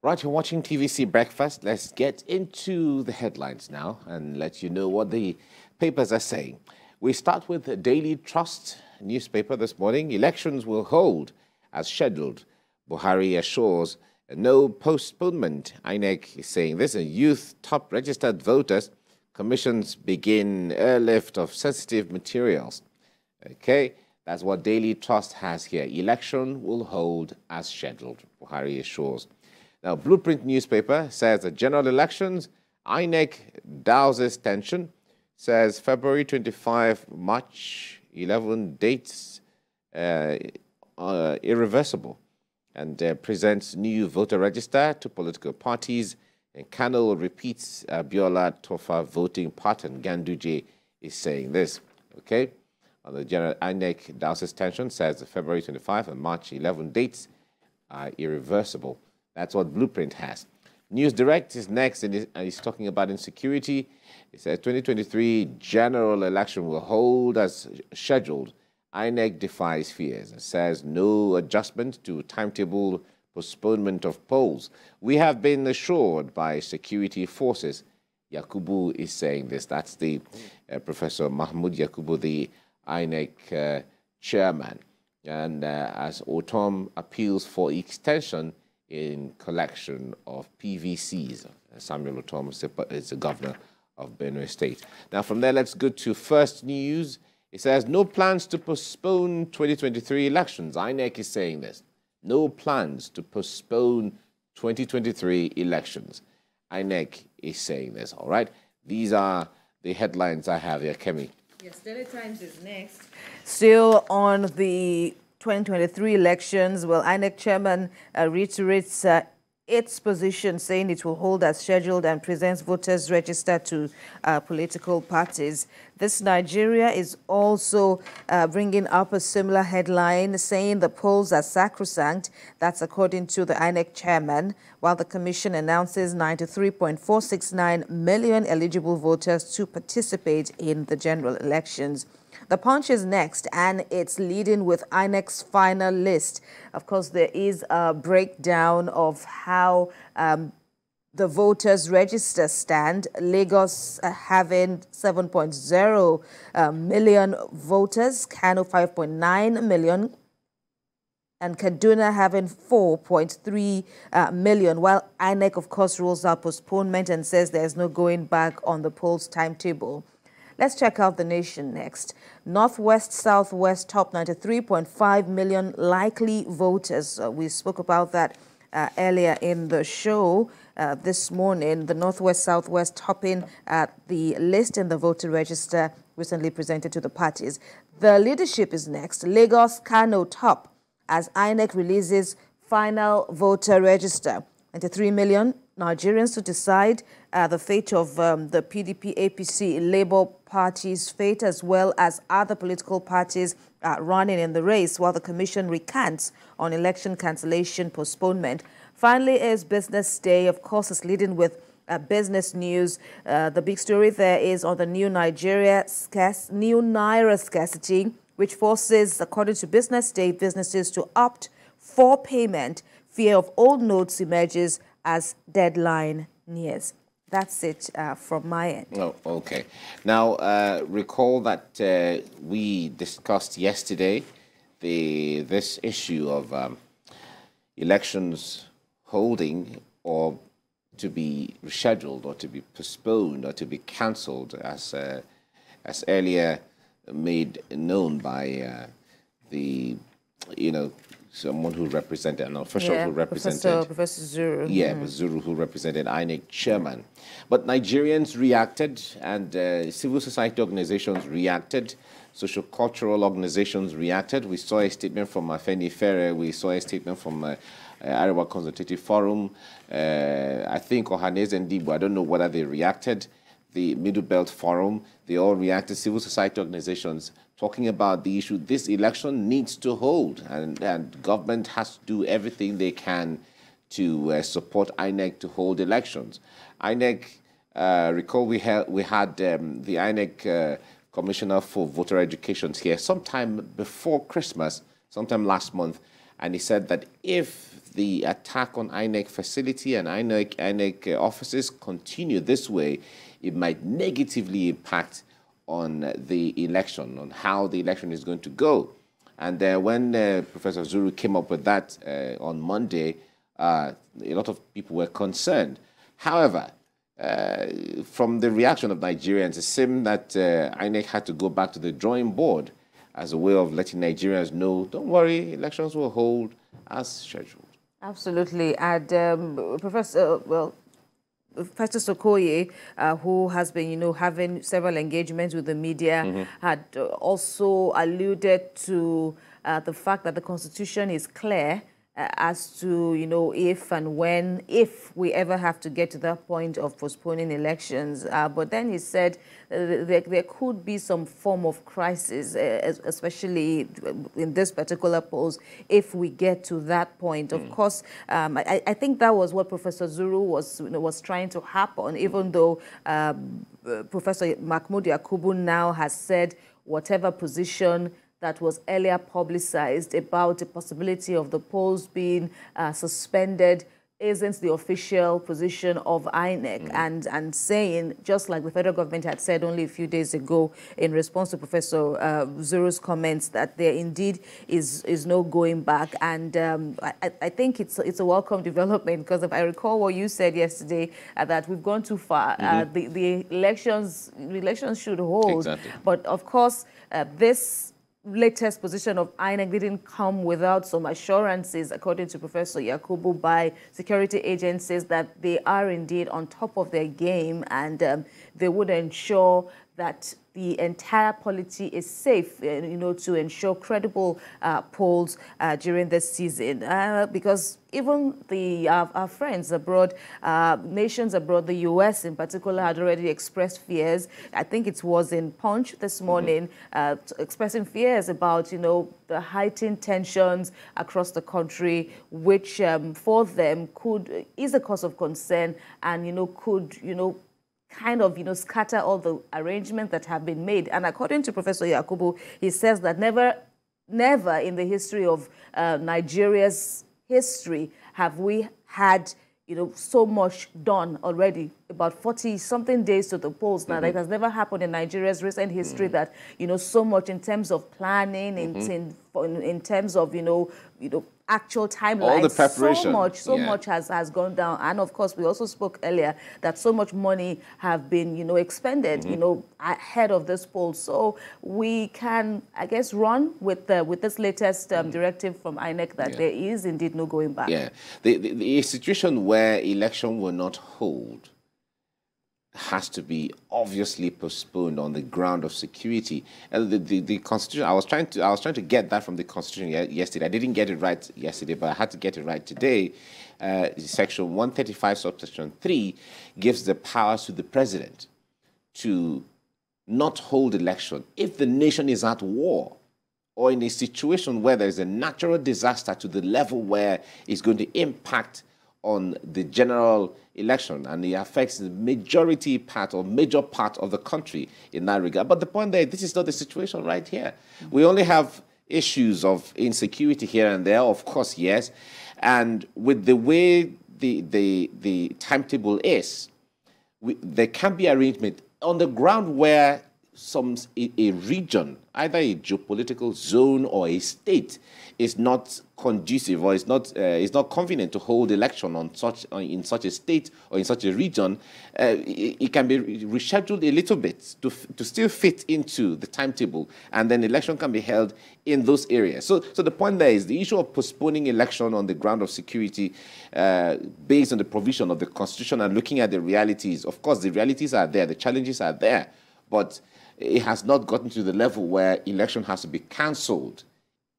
Right, you're watching TVC Breakfast. Let's get into the headlines now and let you know what the papers are saying. We start with the Daily Trust newspaper this morning. Elections will hold as scheduled. Buhari assures no postponement. INEC is saying this. Youth top registered voters. Commissions begin airlift of sensitive materials. Okay, that's what Daily Trust has here. Election will hold as scheduled. Buhari assures. Now, Blueprint newspaper says the general elections, INEC douses tension, says February 25, March 11 dates irreversible, and presents new voter register to political parties. And Kano repeats Abiola Tofa voting pattern. Ganduje is saying this. Okay, on the general INEC douses tension, says the February 25 and March 11 dates are irreversible. That's what Blueprint has. News Direct is next, and he's talking about insecurity. It says 2023 general election will hold as scheduled. INEC defies fears and says no adjustment to timetable postponement of polls. We have been assured by security forces. Yakubu is saying this. That's the Professor Mahmood Yakubu, the INEC chairman. And as Autumn appeals for extension in collection of PVCs. Samuel Otom is the governor of Benue State. Now, from there, let's go to First News. It says, no plans to postpone 2023 elections. INEC is saying this. No plans to postpone 2023 elections. INEC is saying this, all right? These are the headlines I have here. Kemi. Yes, Daily Times is next. Still on the 2023 elections, well, INEC chairman reiterates its position, saying it will hold as scheduled and presents voters register to political parties. This Nigeria is also bringing up a similar headline, saying the polls are sacrosanct. That's according to the INEC chairman, while the commission announces 93.469 million eligible voters to participate in the general elections. The Punch is next, and it's leading with INEC's final list. Of course, there is a breakdown of how the voters register stand. Lagos having 7.0 million voters, Kano 5.9 million, and Kaduna having 4.3 million, while INEC, of course, rules out postponement and says there's no going back on the polls timetable. Let's check out the nation next. Northwest, Southwest, top 93.5 million likely voters. We spoke about that earlier in the show this morning. The Northwest, Southwest topping the list in the voter register recently presented to the parties. The leadership is next. Lagos, Kano top as INEC releases final voter register. 93 million Nigerians to decide the fate of the PDP, APC, Labour Party's fate, as well as other political parties running in the race, while the commission recants on election cancellation postponement. Finally is Business Day. Of course, it's leading with business news. The big story there is on the new Naira scarcity, which forces, according to Business Day, businesses to opt for payment. Fear of old notes emerges as deadline nears. That's it from my end. Oh, okay. Now, recall that we discussed yesterday this issue of elections holding or to be rescheduled or to be postponed or to be cancelled, as earlier made known by someone who represented, an official who represented... Professor Zuru. Yeah, Zuru, who represented INEC chairman. But Nigerians reacted, and civil society organizations reacted, social cultural organizations reacted. We saw a statement from Afeni Fere, we saw a statement from Arewa Consultative Forum, I think Ohaneze and Dibu, I don't know whether they reacted. The Middle Belt Forum, they all reacted, civil society organizations talking about the issue. This election needs to hold, and government has to do everything they can to support INEC to hold elections. INEC, recall we had the INEC Commissioner for Voter Education here sometime before Christmas, sometime last month, and he said that if the attack on INEC facility and INEC offices continue this way, it might negatively impact on the election, on how the election is going to go. And when Professor Zuru came up with that on Monday, a lot of people were concerned. However, from the reaction of Nigerians, it seemed that INEC had to go back to the drawing board as a way of letting Nigerians know, don't worry, elections will hold as scheduled. Absolutely. And Professor Sokoye, who has been, having several engagements with the media, had also alluded to the fact that the Constitution is clear as to, if and when, if we ever have to get to that point of postponing elections. But then he said there could be some form of crisis, especially in this particular polls, if we get to that point. Of course, I think that was what Professor Zuru was trying to happen, even though Professor Mahmood Yakubu now has said whatever position that was earlier publicized about the possibility of the polls being suspended isn't the official position of INEC, and saying, just like the federal government had said only a few days ago in response to Professor Zuru's comments, that there indeed is no going back. And I think it's a welcome development, because if I recall what you said yesterday, that we've gone too far. The elections should hold. Exactly. But of course, this latest position of INEC didn't come without some assurances, according to Professor Yakubu, by security agencies that they are indeed on top of their game, and they would ensure that the entire polity is safe, to ensure credible polls during this season. Because even our friends abroad, nations abroad, the U.S. in particular, had already expressed fears. I think it was in Punch this morning, expressing fears about, the heightened tensions across the country, which for them is a cause of concern, and, could, kind of, scatter all the arrangements that have been made. And according to Professor Yakubu, he says that never in the history of Nigeria's history have we had, so much done already, about 40-something days to the polls. Now, that has never happened in Nigeria's recent history, that, so much in terms of planning, in terms of, actual timelines. All the preparation. So much has gone down. And of course, we also spoke earlier that so much money have been, expended, ahead of this poll. So we can, I guess, run with this latest directive from INEC that there is indeed no going back. Yeah. The situation where election will not hold has to be obviously postponed on the ground of security. And the Constitution, I was trying to get that from the Constitution yesterday. I didn't get it right yesterday, but I had to get it right today. Section 135, subsection 3, gives the powers to the president to not hold election if the nation is at war, or in a situation where there is a natural disaster to the level where it's going to impact on the general election, and it affects the major part of the country in that regard. But the point there, this is not the situation right here. We only have issues of insecurity here and there, of course, yes. And with the way the timetable is, there can be arrangement on the ground where a region, either a geopolitical zone or a state, is not conducive or is not convenient to hold election in such a state or in such a region. It can be rescheduled a little bit to still fit into the timetable, and then election can be held in those areas. So the point there is the issue of postponing election on the ground of security, based on the provision of the Constitution and looking at the realities. Of course, the realities are there, the challenges are there, but it has not gotten to the level where election has to be cancelled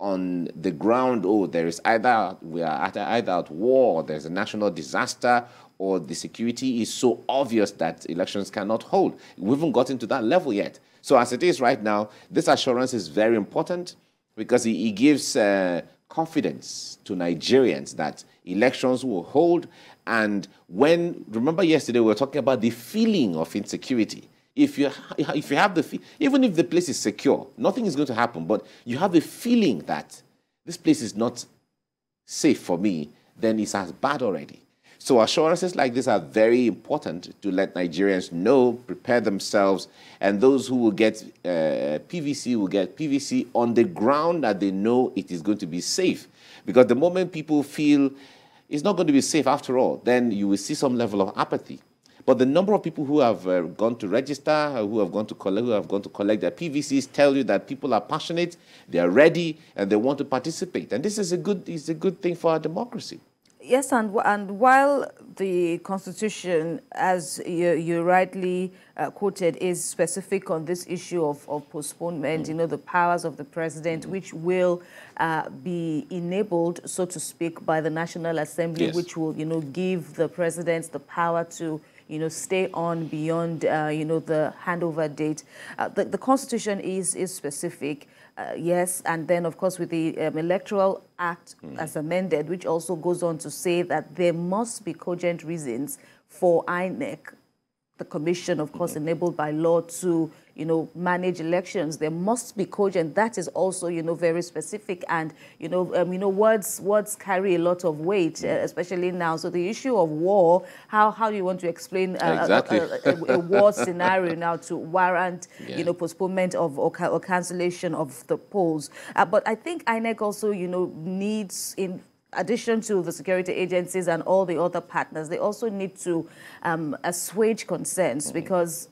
on the ground. We are either at war, or there's a national disaster, or the security is so obvious that elections cannot hold. We haven't gotten to that level yet. So as it is right now, this assurance is very important, because it gives confidence to Nigerians that elections will hold. And remember yesterday we were talking about the feeling of insecurity. If you have even if the place is secure, nothing is going to happen, but you have the feeling that this place is not safe for me, then it's as bad already. So assurances like this are very important to let Nigerians know, prepare themselves, and those who will get PVC will get PVC on the ground that they know it is going to be safe. Because the moment people feel it's not going to be safe after all, then you will see some level of apathy. But the number of people who have gone to register, who have gone to collect their PVCs, tell you that people are passionate, they are ready, and they want to participate. And this is a good thing for our democracy. Yes, and while the Constitution, as you rightly quoted, is specific on this issue of postponement, the powers of the president, which will be enabled, so to speak, by the National Assembly, yes, which will, give the president the power to, stay on beyond, the handover date. The Constitution is specific. Yes, and then, of course, with the Electoral Act as amended, which also goes on to say that there must be cogent reasons for INEC, the commission, of course, enabled by law to, manage elections. There must be cogent. That is also, very specific. And, words carry a lot of weight, especially now. So the issue of war, how do you want to explain exactly. a war scenario now to warrant, postponement of or cancellation of the polls? But I think INEC also, needs, in addition to the security agencies and all the other partners, they also need to assuage concerns, because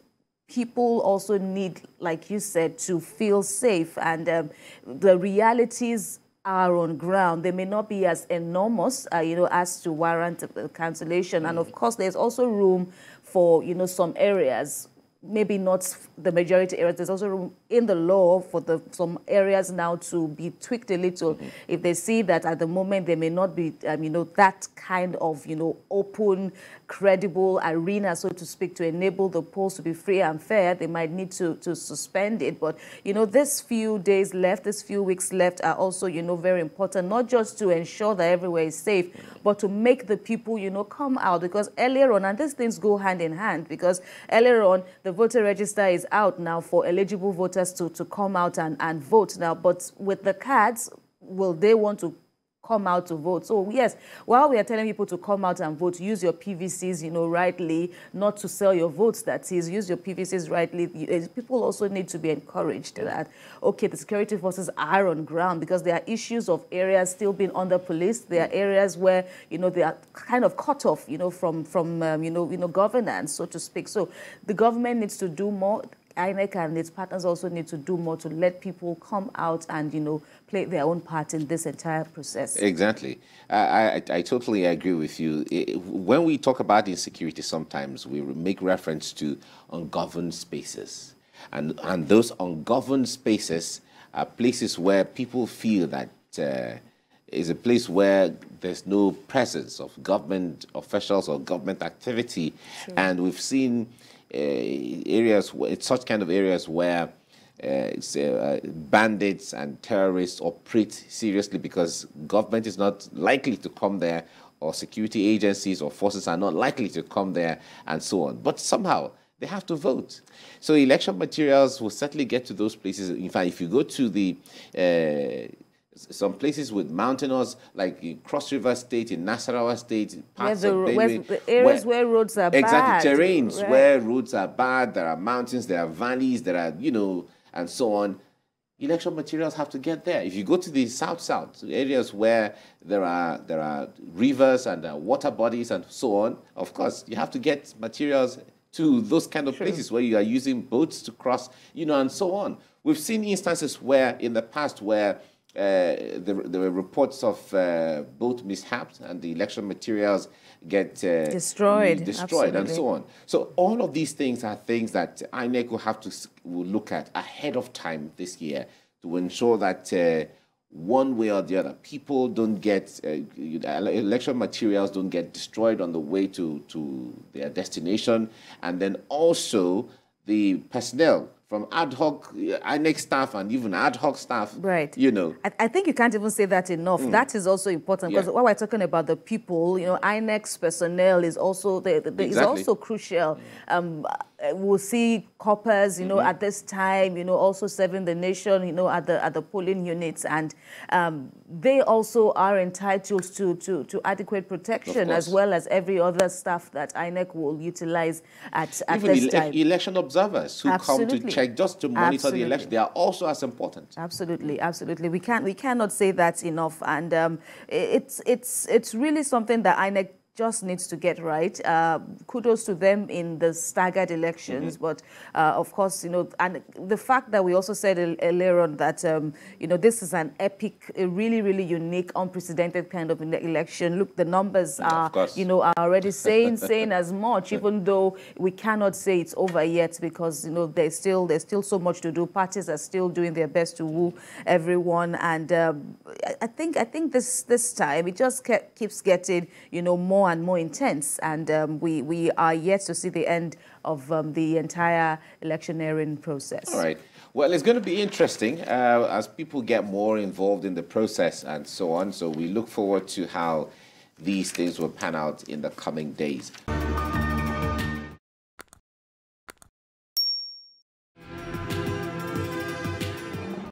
people also need, like you said, to feel safe. And the realities are on ground. They may not be as enormous, as to warrant cancellation. And of course, there's also room for, some areas, maybe not the majority areas. There's also room in the law for some areas now to be tweaked a little if they see that at the moment there may not be, that kind of, open, credible arena, so to speak, to enable the polls to be free and fair. They might need to suspend it. But, this few days left, this few weeks left are also, very important, not just to ensure that everywhere is safe, but to make the people, come out. Because earlier on, and these things go hand in hand, because earlier on, the voter register is out now for eligible voters to come out and vote now. But with the cards, will they want to come out to vote? So yes, while we are telling people to come out and vote, use your PVCs, rightly, not to sell your votes, that is, use your PVCs rightly. People also need to be encouraged that, okay, the security forces are on ground, because there are issues of areas still being under police. There are areas where, they are kind of cut off, from governance, so to speak. So the government needs to do more. INEC and its partners also need to do more to let people come out and, play their own part in this entire process. Exactly. I totally agree with you. When we talk about insecurity, sometimes we make reference to ungoverned spaces. And those ungoverned spaces are places where people feel that is a place where there's no presence of government officials or government activity. Sure. And we've seen areas, such kind of areas where bandits and terrorists operate seriously, because government is not likely to come there, or security agencies or forces are not likely to come there, and so on. But somehow they have to vote. So election materials will certainly get to those places. In fact, if you go to the some places with mountainous, like in Cross River State, in Nasarawa State, parts of Benue, the areas where roads are bad. Exactly, terrains where roads are bad, there are mountains, there are valleys, there are, and so on. Election materials have to get there. If you go to the south, areas where there are rivers and water bodies and so on, of course, you have to get materials to those kind of places where you are using boats to cross, and so on. We've seen instances where, in the past, where there were reports of boat mishaps and the election materials get destroyed and so on. So all of these things are things that INEC will look at ahead of time this year to ensure that one way or the other, people don't get, election materials don't get destroyed on the way to their destination, and then also the personnel from ad hoc INEC staff and even ad hoc staff. Right. You know. I think you can't even say that enough. That is also important because while we're talking about the people, you know, INEC's personnel is also is also crucial. We'll see coppers, you know, at this time, you know, also serving the nation, you know, at the polling units, and they also are entitled to adequate protection as well as every other staff that INEC will utilize at this time. Election observers who come to check just to monitor the election, they are also as important. Absolutely, absolutely. We cannot say that enough, and it's really something that INEC just needs to get right. Kudos to them in the staggered elections, but of course, you know, and the fact that we also said earlier on that you know, this is an epic, a really, really unique, unprecedented kind of election. Look, the numbers are, you know, are already saying as much, even though we cannot say it's over yet because, you know, there's still so much to do. Parties are still doing their best to woo everyone, and I think this time it just keeps getting, you know, more and more intense, and we are yet to see the end of the entire electioneering process. All right. Well, it's going to be interesting as people get more involved in the process and so on. So we look forward to how these things will pan out in the coming days.